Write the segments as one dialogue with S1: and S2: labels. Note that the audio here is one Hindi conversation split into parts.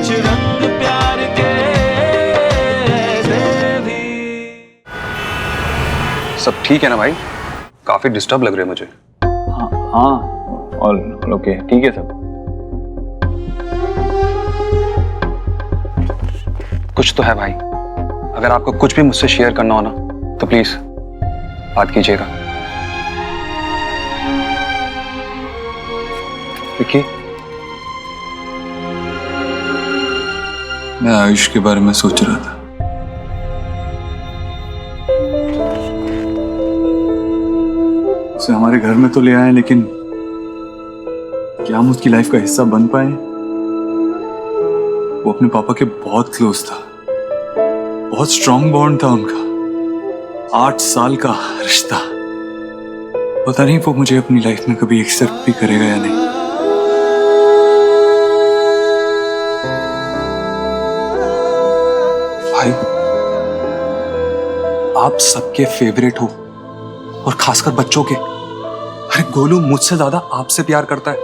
S1: कुछ रंग प्यार के ऐसे भी।
S2: सब ठीक है ना भाई? काफी डिस्टर्ब लग रहे हैं मुझे।
S3: हाँ ऑल ओके, ठीक है सब।
S2: कुछ तो है भाई। अगर आपको कुछ भी मुझसे शेयर करना हो ना तो प्लीज बात कीजिएगा। विक्की,
S3: मैं आयुष के बारे में सोच रहा था। उसे हमारे घर में तो ले आए, लेकिन क्या हम उसकी लाइफ का हिस्सा बन पाए? वो अपने पापा के बहुत क्लोज था, बहुत स्ट्रॉन्ग बॉन्ड था उनका, 8 साल का रिश्ता। पता नहीं वो मुझे अपनी लाइफ में कभी एक्सेप्ट भी करेगा या नहीं। भाई, आप सबके फेवरेट हो, और खासकर बच्चों के। अरे गोलू मुझसे ज्यादा आपसे प्यार करता है।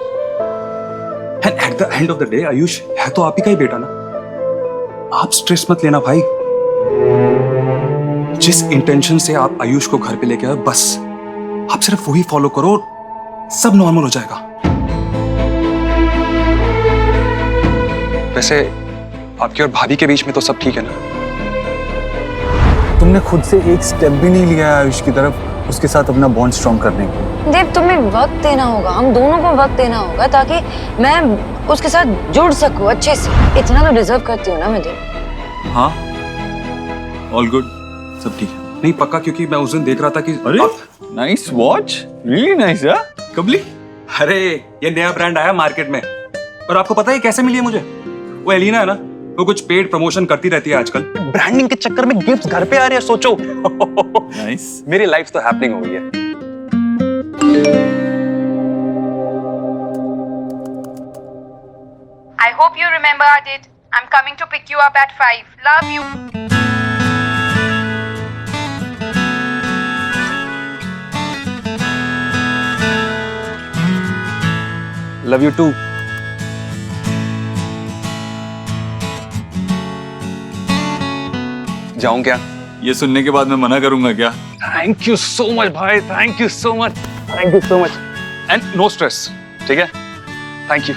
S3: And at the end of the day Ayush है तो आप ही का ही बेटा ना। आप स्ट्रेस मत लेना भाई। जिस इंटेंशन से आप आयुष को घर पे लेके आए, बस आप सिर्फ वही फॉलो करो, सब नॉर्मल हो जाएगा।
S2: वैसे आपकी और भाभी के बीच में तो सब ठीक है ना?
S3: तुमने खुद से एक स्टेप भी नहीं लिया आयुष की तरफ उसके साथ अपना बॉन्ड स्ट्रॉन्ग करने की।
S4: देव, तुम्हें वक्त देना होगा, हम दोनों को वक्त देना होगा, ताकि मैं उसके साथ जुड़ सकूं अच्छे से। इतना तो डिजर्व करती हूँ ना मैं देव।
S3: हाँ ऑल गुड, सब ठीक है।
S2: नहीं पक्का, क्योंकि मैं उस दिन देख रहा था कि
S3: अरे नाइस वॉच, रियली नाइस। यार कब ली?
S2: अरे ये नया ब्रांड आया मार्केट में, और आपको पता है कैसे मिली है मुझे? वो एलिना है ना, वो कुछ पेड प्रमोशन करती रहती है आजकल। ब्रांडिंग के चक्कर में गिफ्ट्स घर पे आ रहे हैं, सोचो।
S3: नाइस।
S2: मेरी लाइफ तो हैपनिंग हो गई है।
S5: I hope you remembered it. I'm coming to pick you up at 5. Love you.
S2: Love you too. जाऊं क्या?
S3: ये सुनने के बाद मैं मना करूंगा क्या?
S2: थैंक यू सो मच भाई, thank you so much, thank you so much. And no stress, ठीक है? Thank you.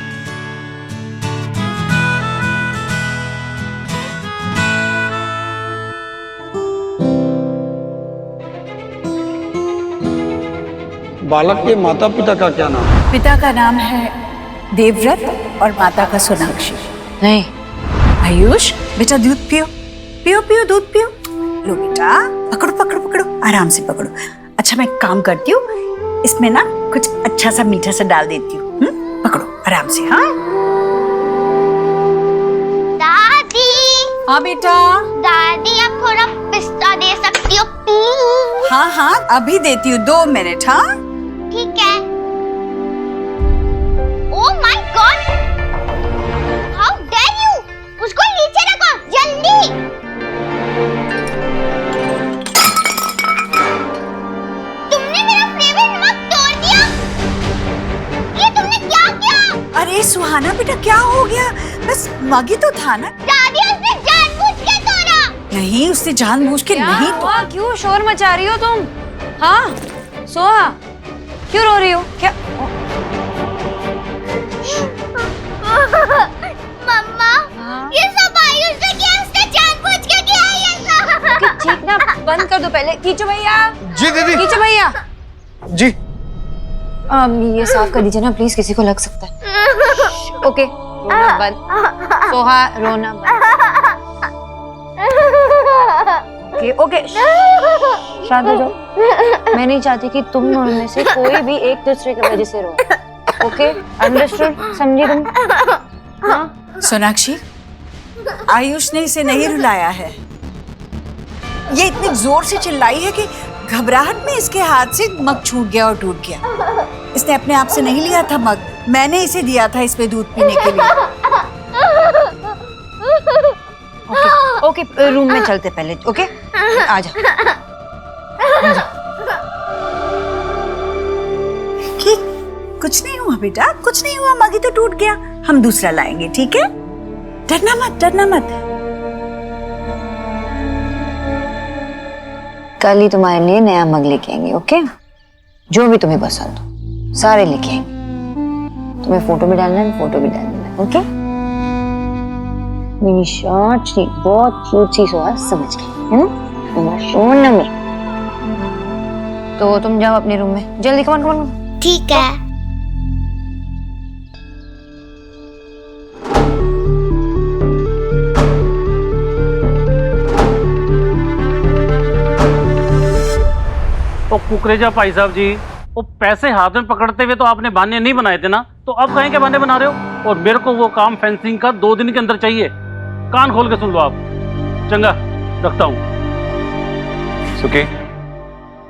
S6: बालक के माता पिता का क्या नाम?
S7: पिता का नाम है देवव्रत और माता का सोनाक्षी।
S4: नहीं,
S7: आयुष बेटा दूध पियो, पियो पियो दूध पियो। लो बेटा, पकड़ो पकड़ो पकड़ो, आराम से पकड़ो। अच्छा मैं एक काम करती हूँ, इसमें ना कुछ अच्छा सा मीठा सा डाल देती हूँ। पकड़ो आराम से। हाँ
S8: दादी।
S7: हाँ बेटा।
S8: दादी आप थोड़ा पिस्ता दे सकती हो प्लीज?
S7: हाँ हाँ अभी देती हूँ, 2 मिनट। हाँ
S8: ठीक है। Oh my god, how dare you! उसको नीचे रखो जल्दी। तुमने मेरा फेवरेट नमक तोड़ दिया। ये तुमने क्या किया?
S7: अरे सुहाना बेटा क्या हो गया? बस मगी तो था ना।
S8: दादी उसने जानबूझ के तोड़ा।
S7: नहीं उसने जानबूझ के
S4: क्या
S7: नहीं
S4: हुआ? क्यों शोर मचा रही हो तुम? हाँ सोहा, क्यों रो रही हो? क्या?
S8: मम्मा, ये सब आयुष ने किया, उसने जानबूझ के किया है ये सब।
S4: ठीक ना, बंद कर दो पहले। कीचो भैया।
S3: जी दीदी।
S4: कीचो भैया।
S3: जी।
S4: ये साफ कर दीजिए ना प्लीज, किसी को लग सकता है। ओके, रोना बंद। सोहा रोना बंद। ओके शांत हो जाओ। मैं नहीं चाहती कि तुम दोनों में से कोई भी एक दूसरे की वजह से रो। Okay understood? समझी तुम? हाँ
S7: सोनाक्षी, आयुष ने इसे नहीं रुलाया है। ये इतनी जोर से चिल्लाई है कि घबराहट में इसके हाथ से मग छूट गया और टूट गया। इसने अपने आप से नहीं लिया था मग, मैंने इसे दिया था इसमें दूध पीने के लिए।
S4: ओके रूम में चलते पहले। ओके आ जाओ।
S7: कुछ नहीं हुआ बेटा, कुछ नहीं हुआ, मगी तो टूट गया। हम दूसरा लाएंगे, ठीक है? डरना मत, डरना मत।
S4: कल ही तुम्हारे लिए नया मग लेके आएंगे, ओके? जो भी तुम्हें पसंद हो सारे लेके आएंगे। तुम्हें फोटो भी डालना है, फोटो भी डालना है, ओके? मेरी शॉर्ट सी बहुत क्यूट सी सुहास समझ गई है ना? सोना में। तो तुम जाओ अपने रूम में जल्दी, कमान कमान।
S8: ठीक है।
S9: तो कुकरेजा भाई साहब जी, वो पैसे हाथ में पकड़ते हुए तो आपने बहाने नहीं बनाए थे ना, तो अब कहीं के बहाने बना रहे हो? और मेरे को वो काम फेंसिंग का 2 दिन के अंदर चाहिए। कान खोल के सुन लो आप। चंगा, रखता हूँ।
S2: सुखी,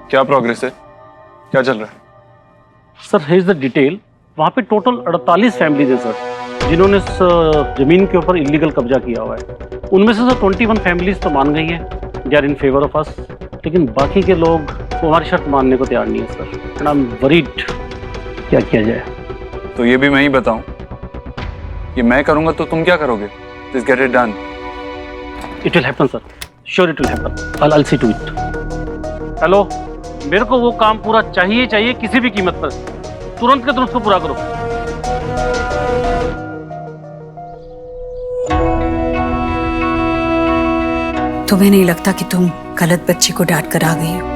S2: क्या प्रोग्रेस है? क्या चल रहा है?
S9: Sir here is the detail. वहाँ पे टोटल 48 फैमिलीज है सर, जिन्होंने इस जमीन के ऊपर इलीगल कब्जा किया हुआ है। उनमें से सर 21 फैमिलीज तो मान गई है, they are in favour of us, लेकिन बाकी के लोग वो हमारी शर्त मानने को तैयार नहीं है sir. And I am worried, क्या किया जाए?
S2: तो ये भी मैं ही बताऊं, ये मैं करूंगा तो तुम क्या करोगे? Just get it done.
S9: It will happen sir, sure it will happen. I will see to it. Hello, मेरे को वो काम पूरा चाहिए चाहिए किसी भी कीमत पर। तुरंत के तुरंत उसको पूरा करो।
S7: तुम्हें नहीं लगता कि तुम गलत बच्चे को डांट कर आ गई हो?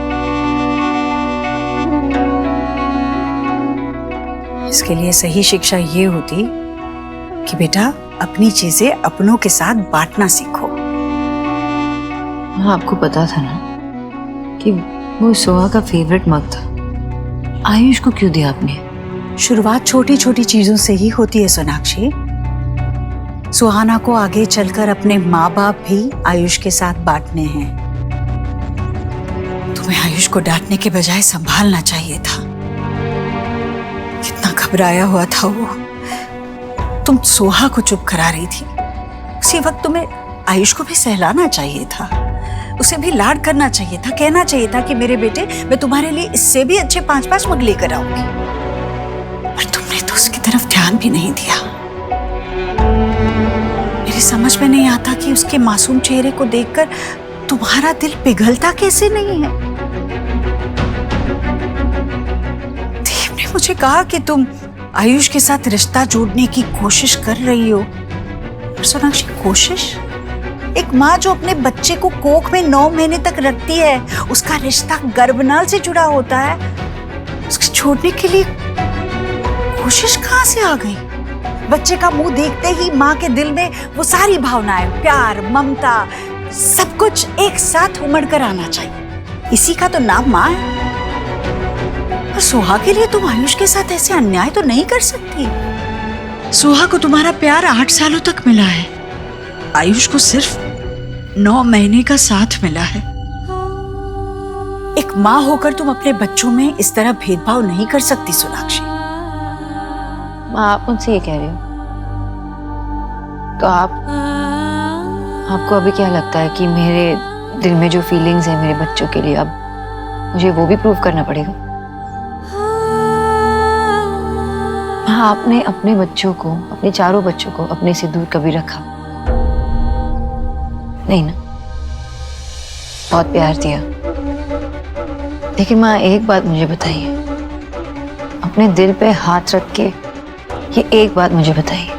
S7: इसके लिए सही शिक्षा ये होती कि बेटा अपनी चीजें अपनों के साथ बांटना सीखो।
S4: हाँ, आपको पता था ना कि वो सोहा का फेवरेट मग था। आयुष को क्यों दिया आपने?
S7: शुरुआत छोटी छोटी चीजों से ही होती है सोनाक्षी। सुहाना को आगे चलकर अपने माँ बाप भी आयुष के साथ बांटने हैं। तुम्हें आयुष को डांटने के बजाय संभालना चाहिए था। कितना घबराया हुआ था वो। तुम सोहा को चुप करा रही थी, उसी वक्त तुम्हें आयुष को भी सहलाना चाहिए था, उसे भी लाड करना चाहिए था, कहना चाहिए था कि मेरे बेटे, मैं तुम्हारे लिए इससे भी अच्छे 5-5 मग लेकर आऊंगी। पर तुमने तो उसकी तरफ ध्यान भी नहीं दिया। मेरी समझ में नहीं आता कि उसके मासूम चेहरे को देखकर तुम्हारा दिल पिघलता कैसे नहीं है। देव ने मुझे कहा कि तुम आयुष के साथ रिश्ता जोड़ने की कोशिश कर रही हो। पर सोनाक्षी, कोशिश? एक माँ जो अपने बच्चे को कोख में 9 महीने तक रखती है, उसका रिश्ता गर्भनाल से जुड़ा होता है, उसको छोड़ने के लिए कोशिश कहाँ से आ गई? बच्चे का मुंह देखते ही माँ के दिल में वो सारी भावनाएं, प्यार, ममता, सब कुछ एक साथ उमड़ कर आना चाहिए। इसी का तो नाम माँ है। और सोहा के लिए तुम आयुष के साथ ऐसे अन्याय तो नहीं कर सकती। सोहा को तुम्हारा प्यार 8 सालों तक मिला है, आयुष को सिर्फ 9 महीने का साथ मिला है। एक माँ होकर तुम अपने बच्चों में इस तरह भेदभाव नहीं कर सकती सोनाक्षी।
S4: माँ, आप मुझसे ये कह रही हो तो आपको अभी क्या लगता है कि मेरे दिल में जो फीलिंग्स है मेरे बच्चों के लिए, अब मुझे वो भी प्रूव करना पड़ेगा? हाँ, आपने अपने बच्चों को, अपने चारों बच्चों को अपने से दूर कभी रखा नहीं ना? बहुत प्यार दिया। लेकिन माँ, एक बात मुझे बताइए, अपने दिल पे हाथ रख के ये एक बात मुझे बताइए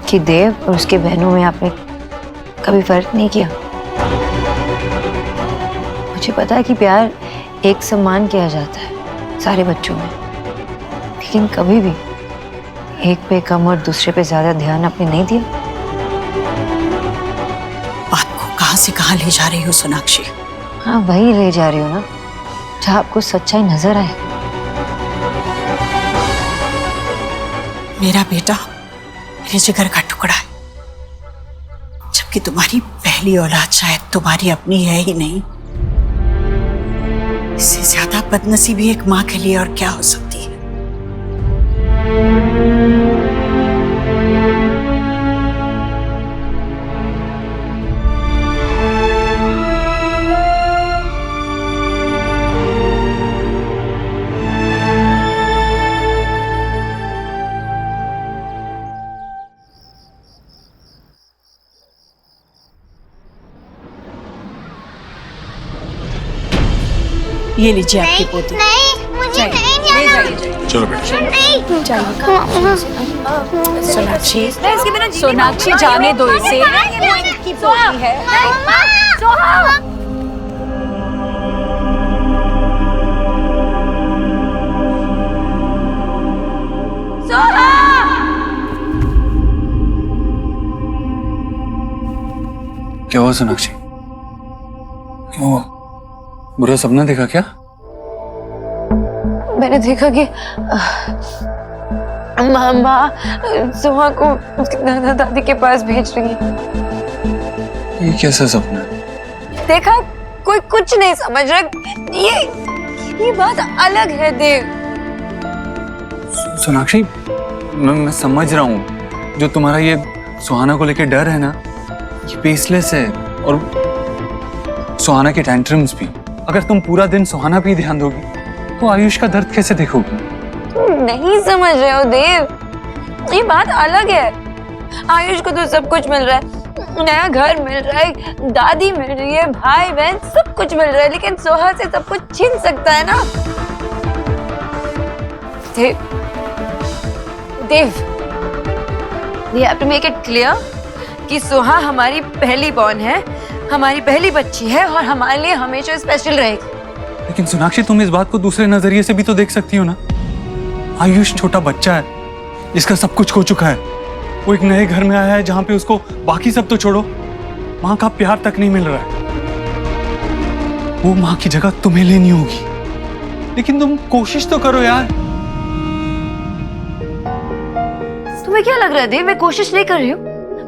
S4: कि देव और उसके बहनों में आपने कभी फर्क नहीं किया? मुझे पता है कि प्यार एक समान किया जाता है सारे बच्चों में, लेकिन कभी भी एक पे कम और दूसरे पे ज्यादा ध्यान आपने नहीं दिया।
S7: बात को कहां से कहां ले जा रही हो सोनाक्षी?
S4: हाँ, वही ले जा रही हो ना जहाँ आपको सच्चाई नजर आए।
S7: मेरा बेटा मेरे जिगर का टुकड़ा है, जबकि तुम्हारी पहली औलाद शायद तुम्हारी अपनी है ही नहीं। इससे ज्यादा बदनसीबी एक माँ के लिए और क्या हो सकती है? ये लीजिए आपकी पोती।
S8: नहीं, मुझे नहीं
S7: ले
S8: जाना।
S7: जाइए।
S3: चलो बेटा।
S8: नहीं।
S7: सोनाक्षी, सोनाक्षी जाने दो इसे। ये वो इनकी पोती है।
S3: क्या हुआ सोनाक्षी? क्या हुआ? बुरा सपना देखा क्या?
S4: मैंने देखा कि माँ सुहा को उसके दादा दादी के पास भेज रही है।
S3: ये कैसा सपना है?
S4: देखा, कोई कुछ नहीं समझ रहा। ये बात अलग है देव।
S3: सोनाक्षी, मैं समझ रहा हूँ जो तुम्हारा ये सुहाना को लेकर डर है ना, ये बेसलेस है। और सुहाना के टेंट्रम्स भी। अगर तुम पूरा दिन सुहाना पे ही ध्यान दोगी तो आयुष का दर्द कैसे देखोगी?
S4: तुम नहीं समझ रहे हो देव, ये बात अलग है। आयुष को तो सब कुछ मिल रहा है, नया घर मिल रहा है, दादी मिल रही है, भाई बहन सब कुछ मिल रहा है, लेकिन सोहा से सब कुछ छीन सकता है ना। देव, we have to make it clear कि सोहा हमारी पहली बॉर्न है, हमारी पहली बच्ची है और हमारे लिए हमेशा स्पेशल रहेगी।
S3: लेकिन सोनाक्षी, तुम इस बात को दूसरे नजरिए से भी तो देख सकती हो ना। आयुष छोटा बच्चा है जिसका सब कुछ खो चुका है। वो एक नए घर में आया है जहां पे उसको बाकी सब तो छोड़ो, माँ का प्यार तक नहीं मिल रहा है। वो माँ की जगह तुम्हें लेनी होगी, लेकिन तुम कोशिश तो करो यार।
S4: तुम्हें क्या लग रहा है देव, मैं कोशिश नहीं कर रही हूँ?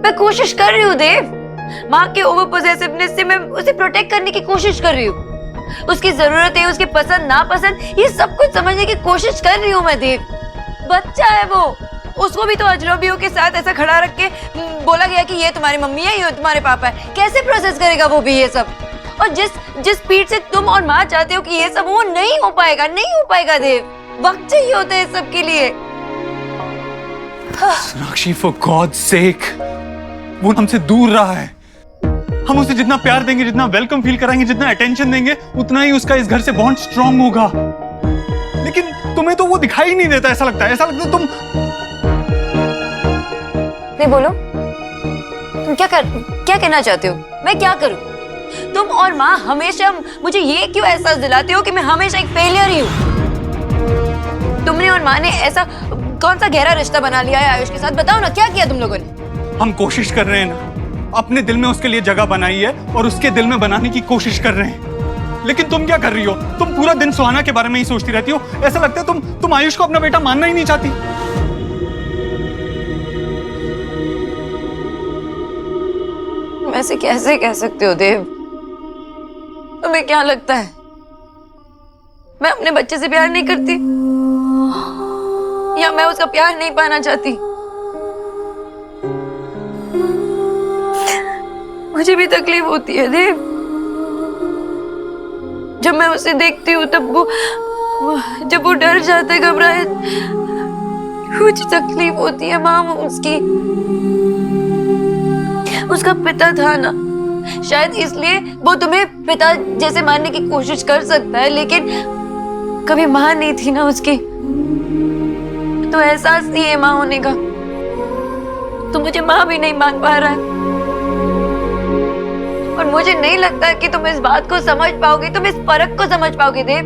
S4: मैं कोशिश कर रही हूँ देव। माँ के ओवर पोजेसिवनेस से मैं उसे प्रोटेक्ट करने की कोशिश कर रही हूँ। उसकी जरूरतें, उसकी पसंद नापसंद, ये सब कुछ समझने की कोशिश कर रही हूँ मैं देव। बच्चा है वो, उसको भी तो अजनबियों के साथ ऐसा खड़ा रख के बोला गया कि ये तुम्हारी मम्मी है, ये तुम्हारे पापा है। कैसे प्रोसेस करेगा वो भी ये सब? और जिस स्पीड से तुम और माँ चाहते हो कि ये सब, वो नहीं हो पाएगा, नहीं हो पाएगा देव। वक्त चाहिए होता है सब के लिए।
S3: सोनाक्षी, फॉर गॉड्स सेक, वो हमसे दूर रहा है। हम उसे जितना प्यार देंगे, जितना वेलकम फील कराएंगे, जितना अटेंशन देंगे, उतना ही उसका इस घर से बॉन्ड स्ट्रांग होगा। लेकिन तुम्हें तो वो दिखाई नहीं देता। ऐसा लगता है तुम
S4: नहीं। बोलो, तुम क्या कहना चाहते हो? मैं क्या करूं? तुम और माँ हमेशा मुझे ये क्यों एहसास दिलाते हो कि मैं हमेशा एक फेलियर ही हूँ? तुमने और माँ ने ऐसा कौन सा गहरा रिश्ता बना लिया है आयुष के साथ? बताओ ना, क्या किया तुम लोगों ने?
S3: हम कोशिश कर रहे हैं ना, अपने दिल में उसके लिए जगह बनाई है और उसके दिल में बनाने की कोशिश कर रहे हैं। लेकिन तुम क्या कर रही हो? तुम पूरा दिन सुहाना के बारे में ही सोचती रहती हो। ऐसा लगता है तुम आयुष को अपना बेटा मानना ही नहीं चाहती।
S4: ऐसे कैसे कह सकते हो देव? तुम्हें क्या लगता है मैं अपने बच्चे से प्यार नहीं करती, या मैं उसका प्यार नहीं पाना चाहती? मुझे भी तकलीफ होती है देव। जब मैं उसे देखती हूँ तब जब वो डर जाता है, घबराए, कुछ तकलीफ होती है। माँ उसका पिता था ना, शायद इसलिए वो तुम्हें पिता जैसे मानने की कोशिश कर सकता है, लेकिन कभी माँ नहीं थी ना उसकी, तो एहसास नहीं है माँ होने का। तो मुझे माँ भी नहीं मान पा रहा है, और मुझे नहीं लगता कि तुम इस बात को समझ पाओगे, तुम इस फर्क को समझ पाओगे देव।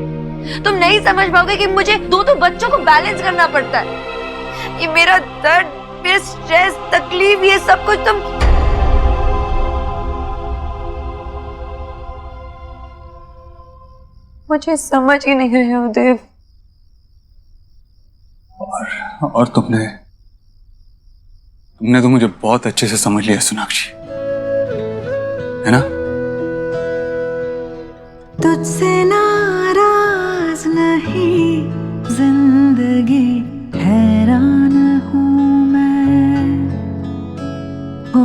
S4: तुम नहीं समझ पाओगे कि मुझे दो बच्चों को बैलेंस करना पड़ता है। ये मेरा दर्द, मेरा स्ट्रेस, तकलीफ, ये सब कुछ तुम मुझे समझ ही नहीं रहे हो देव।
S3: और तुमने तो मुझे बहुत अच्छे से समझ लिया सोनाक्षी, है ना?
S10: तुझसे नाराज नहीं जिंदगी, हैरान हूँ मैं, ओ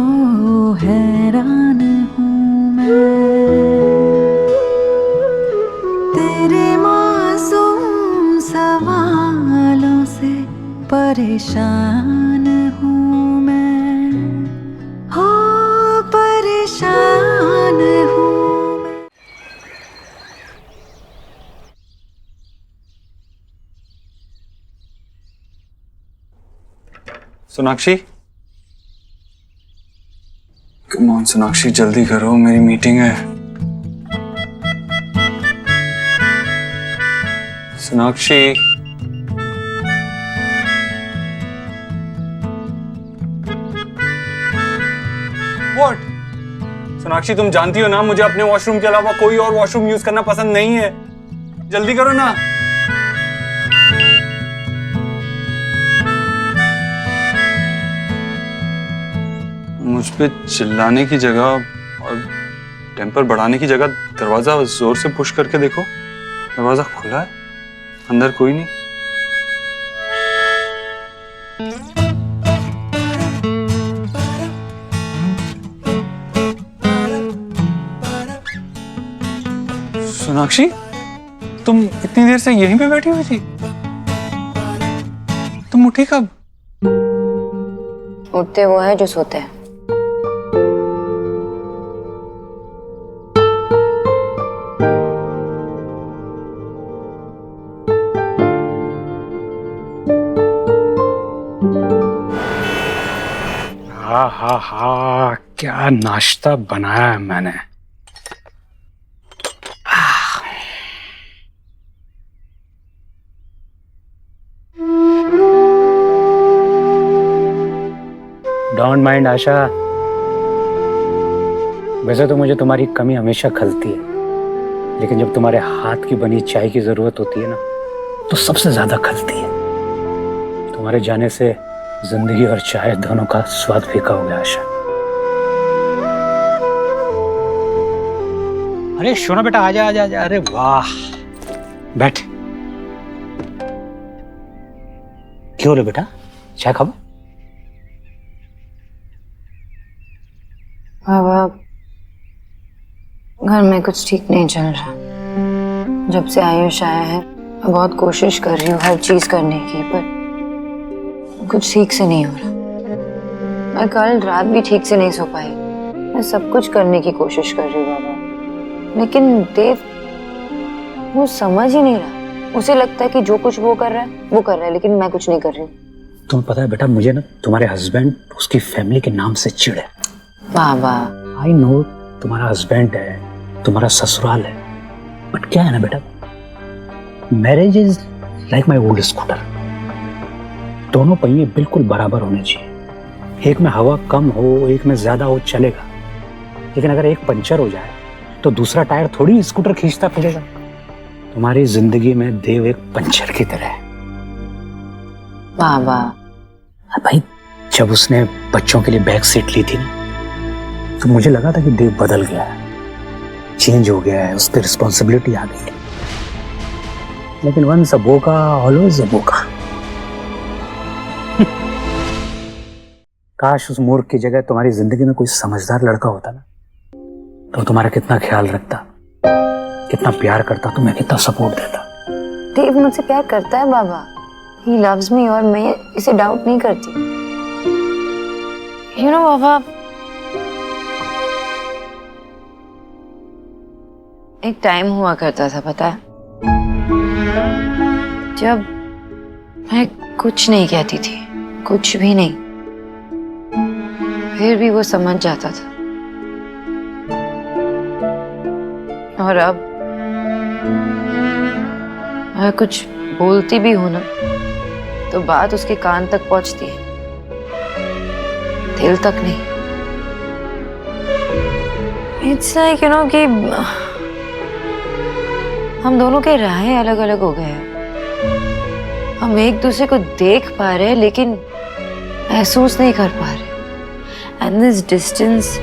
S10: हैरान हूँ मैं। तेरे मासूम सवालों से परेशान हूँ मैं, हो परेशान हूँ मैं।
S3: सोनाक्षी, कम ऑन सोनाक्षी, जल्दी करो, मेरी मीटिंग है। सोनाक्षी, व्हाट? सोनाक्षी, तुम जानती हो ना मुझे अपने वॉशरूम के अलावा कोई और वॉशरूम यूज करना पसंद नहीं है। जल्दी करो ना। मुझ पे चिल्लाने की जगह और टेम्पर बढ़ाने की जगह दरवाजा जोर से पुश करके देखो। दरवाजा खुला है, अंदर कोई नहीं। सोनाक्षी, तुम इतनी देर से यहीं पे बैठी हुई थी? तुम उठी कब?
S4: उठते वो है जो सोते हैं।
S11: हा, क्या नाश्ता बनाया है मैंने। डोंट माइंड आशा, वैसे तो मुझे तुम्हारी कमी हमेशा खलती है, लेकिन जब तुम्हारे हाथ की बनी चाय की जरूरत होती है ना, तो सबसे ज्यादा खलती है। तुम्हारे जाने से जिंदगी और चाय दोनों का स्वाद फीका हो गया आशा। अरे शोना बेटा, आजा आजा आजा। अरे वाह, बैठ। क्यों रे बेटा, चाय खाओ।
S4: बाबा, घर में कुछ ठीक नहीं चल रहा। जब से आयुष आया है मैं बहुत कोशिश कर रही हूँ हर चीज करने की, पर कुछ ठीक से नहीं हो रहा। मैं कल रात भी ठीक से नहीं सो पाई। मैं सब कुछ करने की कोशिश कर रही हूँ बाबा, लेकिन देव वो समझ ही नहीं रहा। उसे लगता है कि जो कुछ वो कर रहा है वो कर रहा है, लेकिन मैं कुछ नहीं कर रही हूँ।
S11: तुम्हें पता है बेटा, मुझे ना तुम्हारे हस्बैंड उसकी फैमिली के नाम से चिढ़ है।
S4: बाबा,
S11: आई नो तुम्हारा हस्बैंड है, तुम्हारा ससुराल है, बट क्या है ना बेटा, marriage is like my old scooter. दोनों पहिए बिल्कुल बराबर होने चाहिए। एक में हवा कम हो, एक में ज्यादा हो, चलेगा, लेकिन अगर एक पंचर हो जाए तो दूसरा टायर थोड़ी स्कूटर खींचता फिरेगा। तुम्हारी जिंदगी में देव एक पंचर की तरह है
S4: बाबा।
S11: भाई, जब उसने बच्चों के लिए बैक सीट ली थी ना, तो मुझे लगा था कि देव बदल गया है, चेंज हो गया है, उस पर रिस्पॉन्सिबिलिटी आ गई है। लेकिन वंस अ बोका ऑलवेज अ बोका। काश उस मूर्ख की जगह तुम्हारी जिंदगी में कोई समझदार लड़का होता ना, तो तुम्हारा कितना ख्याल रखता, कितना प्यार करता, तुम्हें कितना सपोर्ट देता।
S4: देव मुझसे प्यार करता है बाबा, ही लव्स मी, और मैं इसे डाउट नहीं करती। यू नो बाबा, एक टाइम हुआ करता था पता है, जब मैं कुछ नहीं कहती थी, कुछ भी नहीं, फिर भी वो समझ जाता था। और अब मैं कुछ बोलती भी हूं ना, तो बात उसके कान तक पहुंचती है, दिल तक नहीं। इट्स लाइक यू नो कि हम दोनों के राहें अलग अलग हो गए हैं। हम एक दूसरे को देख पा रहे हैं लेकिन महसूस नहीं कर पा रहे। एंड दिस डिस्टेंस,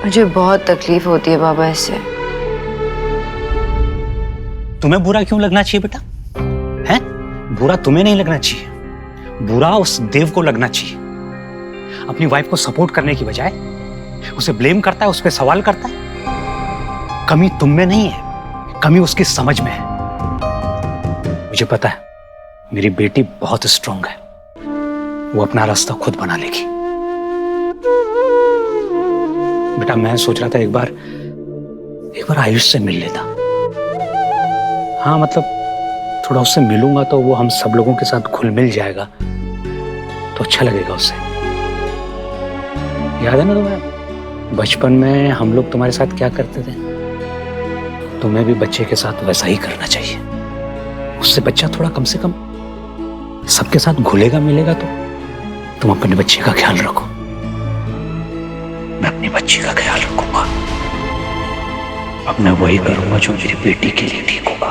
S4: मुझे बहुत तकलीफ होती है बाबा इससे।
S11: तुम्हें बुरा क्यों लगना चाहिए बेटा? हैं? बुरा तुम्हें नहीं लगना चाहिए, बुरा उस देव को लगना चाहिए। अपनी वाइफ को सपोर्ट करने की बजाय उसे ब्लेम करता है, उस पर सवाल करता है। कमी तुम में नहीं है, कमी उसकी समझ में है। मुझे पता है मेरी बेटी बहुत स्ट्रांग है, वो अपना रास्ता खुद बना लेगी। बेटा, मैं सोच रहा था एक बार आयुष से मिल लेता। हाँ, मतलब थोड़ा उससे मिलूंगा तो वो हम सब लोगों के साथ घुल मिल जाएगा, तो अच्छा लगेगा उसे। याद है ना तुम्हें बचपन में हम लोग तुम्हारे साथ क्या करते थे? तुम्हें भी बच्चे के साथ वैसा ही करना चाहिए। उससे बच्चा थोड़ा कम से कम सबके साथ घुलेगा मिलेगा। तो तुम अपने बच्चे का ख्याल रखो, मैं अपनी बच्ची का ख्याल रखूंगा। अब मैं वही करूंगा जो मेरी बेटी के लिए ठीक होगा।